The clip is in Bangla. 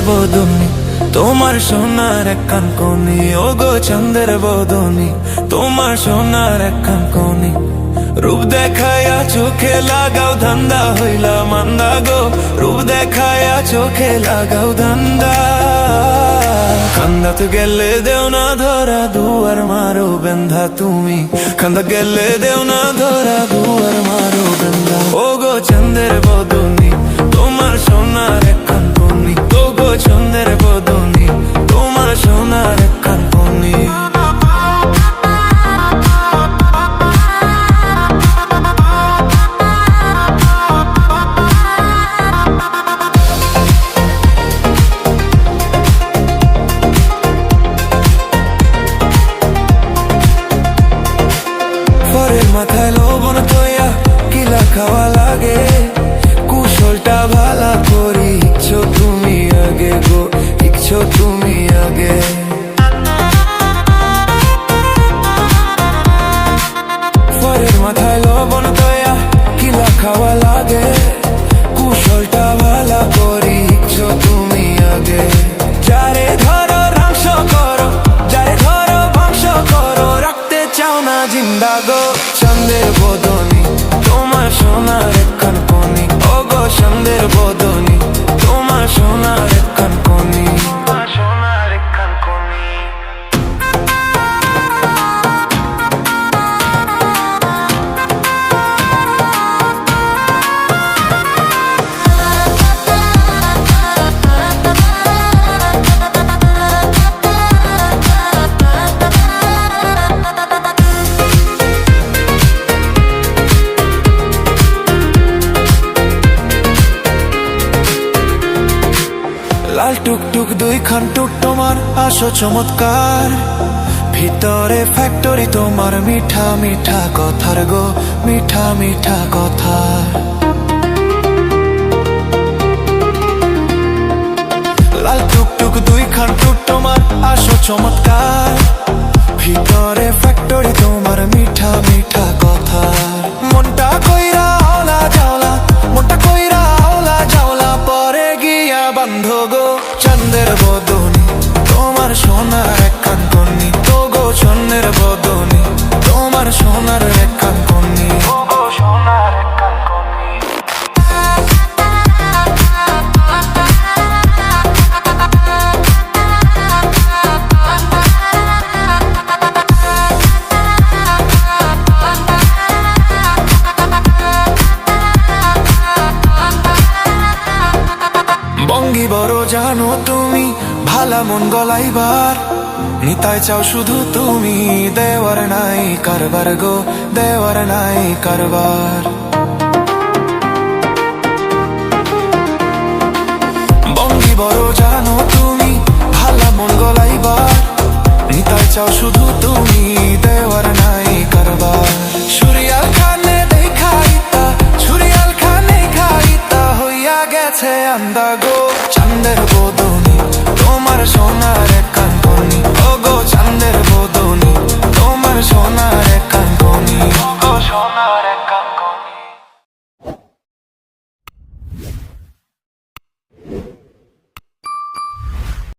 বদনি, তোমার সোনার এক কানকনি। ও গো চন্দ্রের বদনি, তোমার সোনার এক কানকনি। রূপ দেখায়া চোখে লাগাও ধান্দা, হইলা মান্দা গো। রূপ দেখায়া চোখে লাগাও ধান্দা। খান্দাতে গেলে দেও না ধরা, দুয়ার মারো বেন্ধা তুমি। খান্দা গেলে দেও না ধরা, দুয়ার মারো বেন্ধা। ও গো চন্দ্রের বদনি, তোমার সোনার এক কানকনি। ও গো চন্দ্রের বদনি, তোমার সোনার এক কানকনি। মাথায় লবণ তৈয়া কিলা খাওয়া লাগে, কুশলটা ভালা করি। ইচ্ছো তুমি আগে গো, ইচ্ছো তুমি আগে। পরের মাথায় লবণ তৈয়া কিলা খাওয়া লাগে, কুশলটা ভালা করি। ইচ্ছো তুমি আগে। যারে ধরো ধ্বংস করো, যারে ধরো ধ্বংস করো, রাখতে চাও না জিন্দা গো। চন্দ্রের বদনি, তোমার সোনার এক কানকনি। ও গো চন্দ্রের বদনি, তোমার সোনার এক কানকনি। সোনার এক কানকনি। লাল টুকটুক দুইখান টুক তোমার আসো চমৎকার। ভিতরে ফ্যাক্টরি তোমার মিঠা মিঠা কথার গো, মিঠা মিঠা কথা। লাল টুকটুক দুইখান টুক তোমার আসো চমৎকার। ভিতরে ফ্যাক্টরি তোমার মিঠা মিঠা কথা। মনটা কইরা আওলা যাওলা, মনটা কইরা আওলা যাওলা, পরে গিয়া বান্ধ গো। চন্দ্রের বদনি, তোমার সোনার এক কানকনি। তো গো চন্দ্রের বদনি, তোমার সোনার এক কানকনি। ও গো সোনার এক কানকনি। বঙ্গি বড় জানো তুমি, ভালা মন গলাইবার। নিতাই চাও শুধু তুমি, দেওয়ার নাই কারবার গো, দেওয়ার নাই কারবার। বঙ্গি বড় জানো তুমি, ভালা মন গলাইবার। নিতাই চাও শুধু